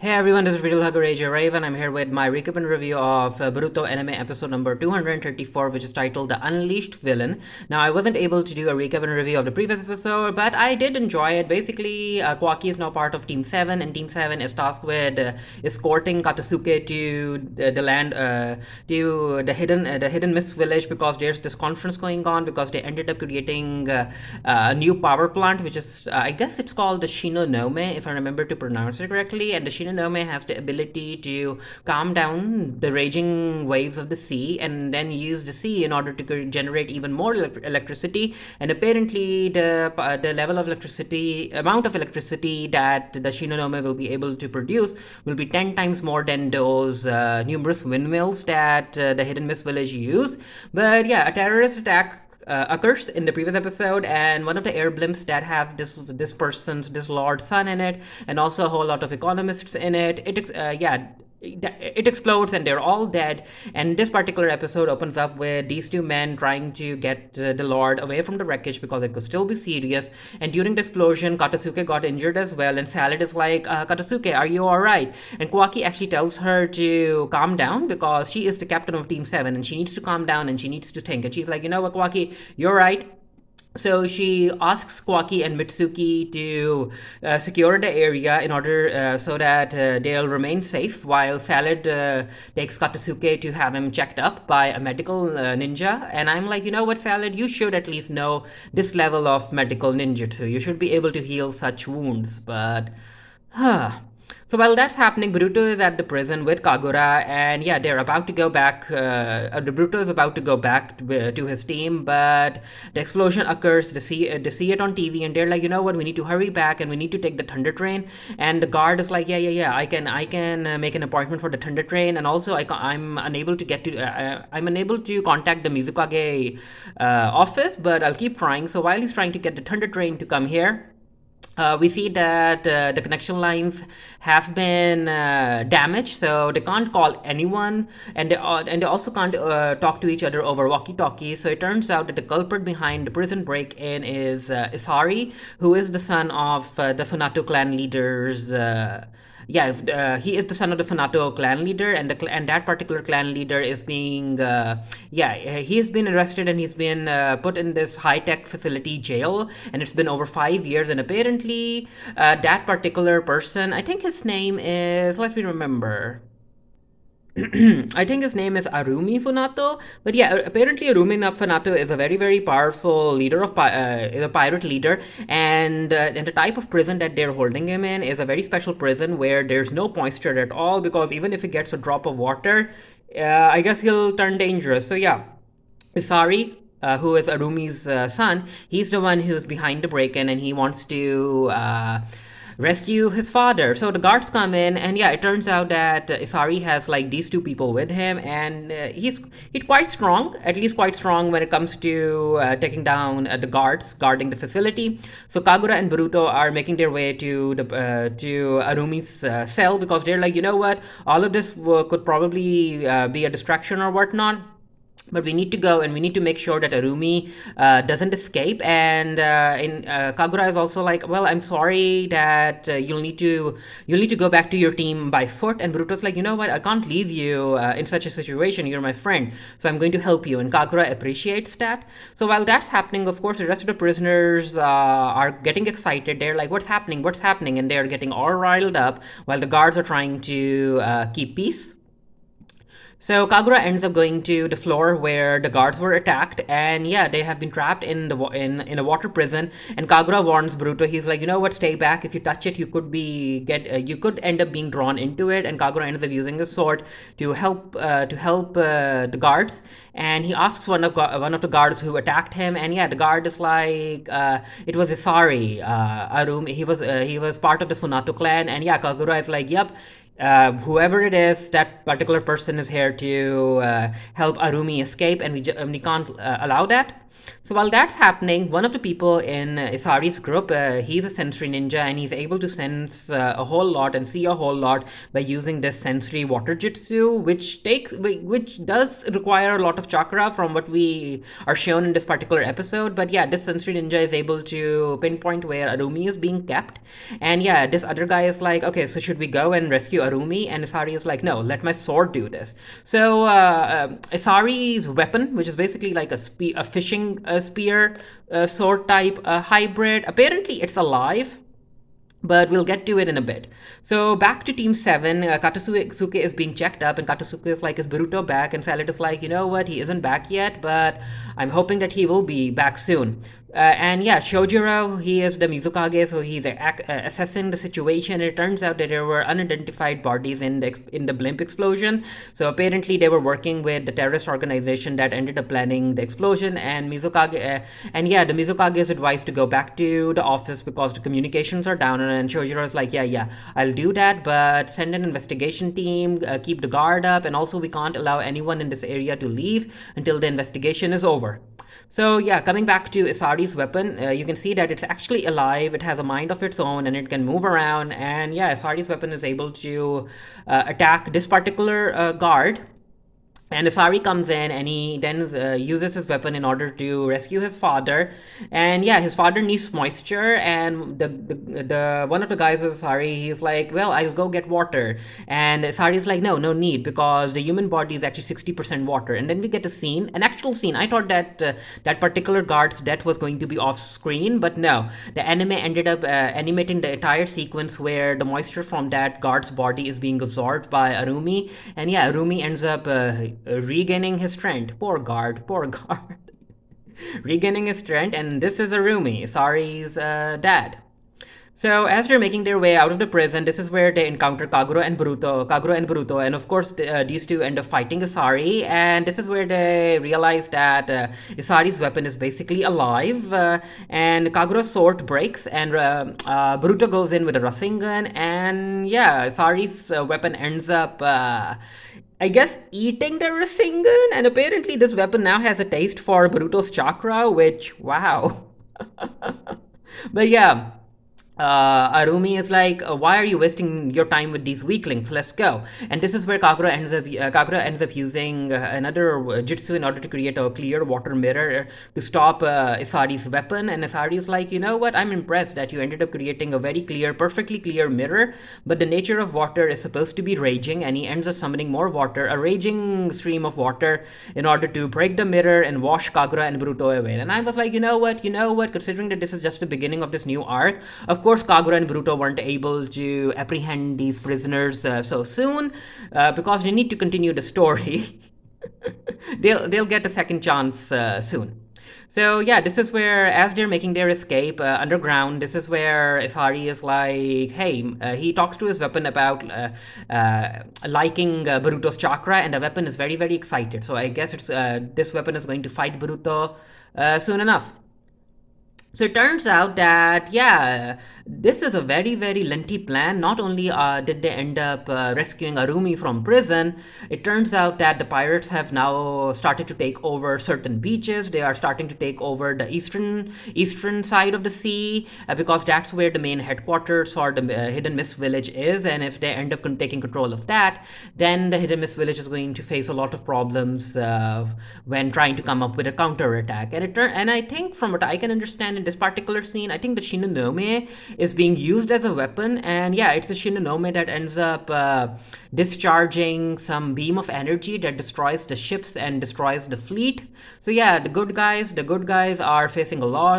Hey everyone, this is Real Haguraja Raven. I'm here with my recap and review of Boruto anime episode number 234, which is titled The Unleashed Villain. Now, I wasn't able to do a recap and review of the previous episode, but I did enjoy it. Basically, Kwaki is now part of Team 7, and Team 7 is tasked with escorting Katasuke to the land, to the hidden Mist village, because there's this conference going on, because they ended up creating a new power plant, which is, I guess it's called the Shinonome, if I remember to pronounce it correctly, and the Shinonome has the ability to calm down the raging waves of the sea and then use the sea in order to generate even more electricity. And apparently, the level of electricity, amount of electricity that the Shinonome will be able to produce will be 10 times more than those numerous windmills that the Hidden Mist Village use. But yeah, a terrorist attack occurs in the previous episode, and one of the air blimps that has this lord's son in it, and also a whole lot of economists in it. It explodes and they're all dead. And this particular episode opens up with these two men trying to get the Lord away from the wreckage because it could still be serious. And during the explosion, Katasuke got injured as well. And Salad is like, Katasuke, are you alright? And Kwaki actually tells her to calm down because she is the captain of Team 7 and she needs to calm down and she needs to think. And she's like, you know what, Kwaki, you're right. So she asks Kwaki and Mitsuki to secure the area in order so that they'll remain safe, while Salad takes Katasuke to have him checked up by a medical ninja. And I'm like, you know what, Salad, you should at least know this level of medical ninjutsu. You should be able to heal such wounds, but huh. So while that's happening, Boruto is at the prison with Kagura, and yeah, they're about to go back. The Boruto is about to go back to his team, but the explosion occurs. They see it on TV, and they're like, you know what? We need to hurry back, and we need to take the Thunder Train. And the guard is like, yeah. I can make an appointment for the Thunder Train, and also I'm unable to get to. I'm unable to contact the Mizukage office, but I'll keep trying. So while he's trying to get the Thunder Train to come here, we see that the connection lines have been damaged, so they can't call anyone, and they also can't talk to each other over walkie-talkies. So it turns out that the culprit behind the prison break-in is Isari, who is the son of the Funato clan leaders. He is the son of the Funato clan leader, and and that particular clan leader is being he has been arrested and he's been put in this high tech facility jail, and it's been over 5 years. And apparently, that particular person, I think his name is, let me remember. I think his name is Arumi Funato. But yeah, apparently Arumi Funato is a very, very powerful leader is a pirate leader, and the type of prison that they're holding him in is a very special prison where there's no moisture at all, because even if he gets a drop of water, I guess he'll turn dangerous. So yeah, Isari, who is Arumi's son, he's the one who's behind the break-in, and he wants to rescue his father. So the guards come in, and yeah, it turns out that Isari has like these two people with him, and he's quite strong, at least quite strong when it comes to taking down the guards guarding the facility. So Kagura and Boruto are making their way to Arumi's cell, because they're like, you know what, all of this could probably be a distraction or whatnot, but we need to go and we need to make sure that Arumi doesn't escape. And Kagura is also like, well, I'm sorry that you'll need to go back to your team by foot. And Bruto's like, you know what, I can't leave you in such a situation. You're my friend, so I'm going to help you. And Kagura appreciates that. So while that's happening, of course, the rest of the prisoners are getting excited. They're like, what's happening? What's happening? And they're getting all riled up while the guards are trying to keep peace. So Kagura ends up going to the floor where the guards were attacked, and yeah, they have been trapped in a water prison. And Kagura warns Boruto. He's like, you know what, stay back. If you touch it, you could end up being drawn into it. And Kagura ends up using his sword to help the guards. And he asks one of the guards who attacked him, and yeah, the guard is like, it was Isari, Arumi. He was part of the Funato clan, and yeah, Kagura is like, yep. Whoever it is, that particular person is here to help Arumi escape, and we can't allow that. So while that's happening, one of the people in Isari's group, he's a sensory ninja and he's able to sense a whole lot and see a whole lot by using this sensory water jutsu, which does require a lot of chakra from what we are shown in this particular episode. But yeah, this sensory ninja is able to pinpoint where Arumi is being kept. And yeah, this other guy is like, okay, so should we go and rescue Arumi? And Isari is like, no, let my sword do this. So Isari's weapon, which is basically like a fishing spear sword type hybrid, apparently it's alive, but we'll get to it in a bit. So back to Team 7, Katasuke is being checked up, and Katasuke is like, is Boruto back? And Salad is like, you know what, he isn't back yet, but I'm hoping that he will be back soon. And yeah, Shojiro, he is the Mizukage, so he's assessing the situation. It turns out that there were unidentified bodies in the blimp explosion. So apparently they were working with the terrorist organization that ended up planning the explosion. And and yeah, the Mizukage is advised to go back to the office because the communications are down. And Shojiro is like, yeah, I'll do that, but send an investigation team, keep the guard up, and also we can't allow anyone in this area to leave until the investigation is over. So yeah, coming back to Isari's weapon, you can see that it's actually alive, it has a mind of its own, and it can move around. And yeah, Isari's weapon is able to attack this particular guard. And Isari comes in and he then uses his weapon in order to rescue his father. And yeah, his father needs moisture. And the one of the guys with Isari, he's like, well, I'll go get water. And Isari's like, no need, because the human body is actually 60% water. And then we get an actual scene. I thought that that particular guard's death was going to be off screen, but no. The anime ended up animating the entire sequence where the moisture from that guard's body is being absorbed by Arumi. And yeah, Arumi ends up regaining his strength. Poor guard. Regaining his strength, and this is Arumi, Sari's dad. So as they're making their way out of the prison, this is where they encounter Kagura and Boruto, and of course these two end up fighting Isari, and this is where they realize that Isari's weapon is basically alive, and Kagura's sword breaks, and Boruto goes in with a Rasengan, and yeah, Isari's weapon ends up I guess eating the Rasengan, and apparently this weapon now has a taste for Boruto's chakra, which, wow. But yeah, Arumi is like, why are you wasting your time with these weaklings? Let's go. And this is where Kagura ends up using another jutsu in order to create a clear water mirror to stop Isari's weapon. And Isari is like, you know what? I'm impressed that you ended up creating a very clear, perfectly clear mirror. But the nature of water is supposed to be raging, and he ends up summoning more water, a raging stream of water, in order to break the mirror and wash Kagura and Boruto away. And I was like, you know what? Considering that this is just the beginning of this new arc, of course, Kagura and Boruto weren't able to apprehend these prisoners so soon because they need to continue the story. They'll get a second chance soon. So yeah, this is where, as they're making their escape underground, this is where Isari is like, hey, he talks to his weapon about liking Boruto's chakra, and the weapon is very, very excited. So I guess this weapon is going to fight Boruto soon enough. So it turns out that, yeah, this is a very, very lengthy plan. Not only did they end up rescuing Arumi from prison, it turns out that the pirates have now started to take over certain beaches. They are starting to take over the eastern side of the sea because that's where the main headquarters for the Hidden Mist Village is. And if they end up taking control of that, then the Hidden Mist Village is going to face a lot of problems when trying to come up with a counterattack. And I think from what I can understand in this particular scene, I think the Shinonome is being used as a weapon, and yeah, it's a Shinonome that ends up discharging some beam of energy that destroys the ships and destroys the fleet. So yeah, the good guys are facing a lot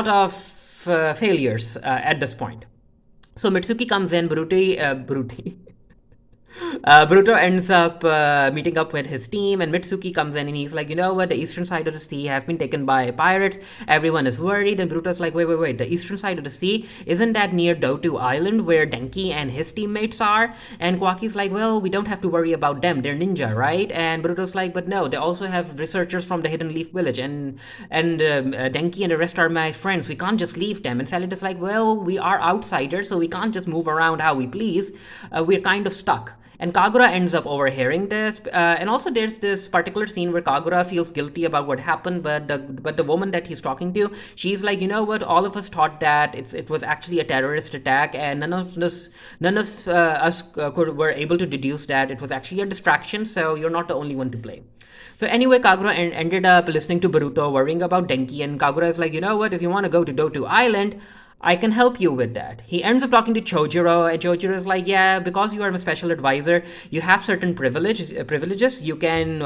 of failures at this point. So Mitsuki comes in, Boruto ends up meeting up with his team, and Mitsuki comes in and he's like, you know what, the eastern side of the sea has been taken by pirates. Everyone is worried, and Boruto's like, wait, the eastern side of the sea, isn't that near Dotu Island where Denki and his teammates are? And Kwaki's like, well, we don't have to worry about them, they're ninja, right? And Boruto's like, but no, they also have researchers from the Hidden Leaf Village, and Denki and the rest are my friends, we can't just leave them. And Salad is like, well, we are outsiders, so we can't just move around how we please, we're kind of stuck. And Kagura ends up overhearing this. And also, there's this particular scene where Kagura feels guilty about what happened, but the woman that he's talking to, she's like, you know what? All of us thought that it was actually a terrorist attack, and none of us were able to deduce that it was actually a distraction. So you're not the only one to blame. So anyway, Kagura ended up listening to Boruto, worrying about Denki, and Kagura is like, you know what? If you want to go to Dotu Island, I can help you with that. He ends up talking to Chojiro, and Chojiro is like, yeah, because you are a special advisor, you have certain privileges. You can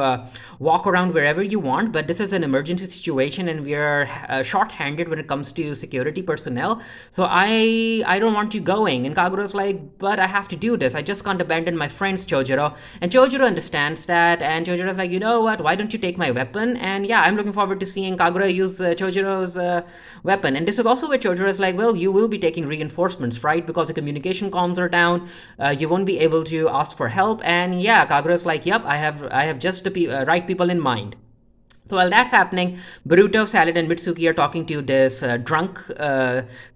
walk around wherever you want, but this is an emergency situation, and we are short-handed when it comes to security personnel. So I don't want you going. And Kagura is like, but I have to do this. I just can't abandon my friends, Chojiro. And Chojiro understands that, and Chojiro is like, you know what? Why don't you take my weapon? And yeah, I'm looking forward to seeing Kagura use Chojiro's weapon. And this is also where Chojiro is like, well, you will be taking reinforcements, right? Because the communication comms are down. You won't be able to ask for help. And yeah, Kagura is like, yep, I have just the right people in mind. So while that's happening, Boruto, Salad, and Mitsuki are talking to this drunk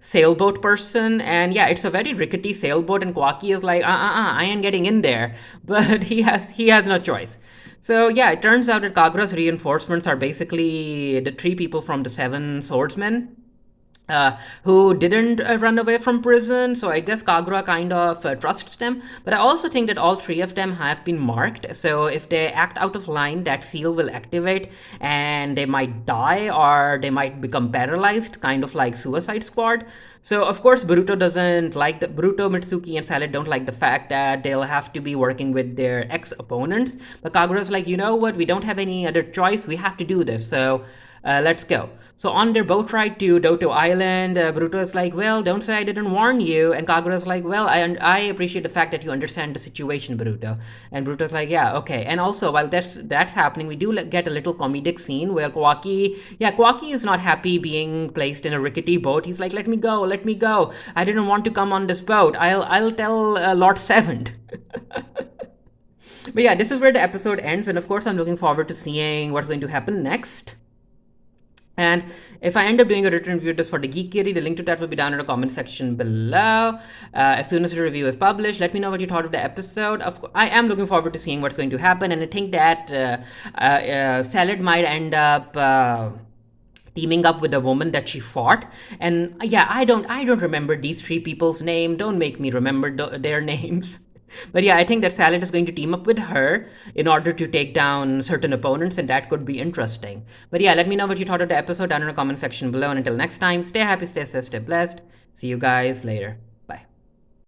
sailboat person. And yeah, it's a very rickety sailboat, and Kwaki is like, I ain't getting in there. But he has no choice. So yeah, it turns out that Kagura's reinforcements are basically the three people from the Seven Swordsmen. Who didn't run away from prison. So I guess Kagura kind of trusts them. But I also think that all three of them have been marked. So if they act out of line, that seal will activate and they might die or they might become paralyzed, kind of like Suicide Squad. So of course Boruto doesn't like the Boruto, Mitsuki, and Salad don't like the fact that they'll have to be working with their ex-opponents. But Kagura's like, you know what? We don't have any other choice. We have to do this. So let's go. So on their boat ride to Doto Island, Boruto is like, well, don't say I didn't warn you. And Kagura is like, well, I appreciate the fact that you understand the situation, Boruto. And Boruto is like, yeah, okay. And also, while that's happening, we do get a little comedic scene where Kwaki is not happy being placed in a rickety boat. He's like, let me go, let me go. I didn't want to come on this boat. I'll tell Lord Seventh. But yeah, this is where the episode ends. And of course, I'm looking forward to seeing what's going to happen next. And if I end up doing a written review just for the Geekery, the link to that will be down in the comment section below. As soon as the review is published, let me know what you thought of the episode. I am looking forward to seeing what's going to happen, and I think that Salad might end up teaming up with the woman that she fought. And yeah, I don't remember these three people's name. Don't make me remember their names. But yeah, I think that Salad is going to team up with her in order to take down certain opponents, and that could be interesting. But yeah, let me know what you thought of the episode down in the comment section below. And until next time, stay happy, stay safe, stay blessed. See you guys later.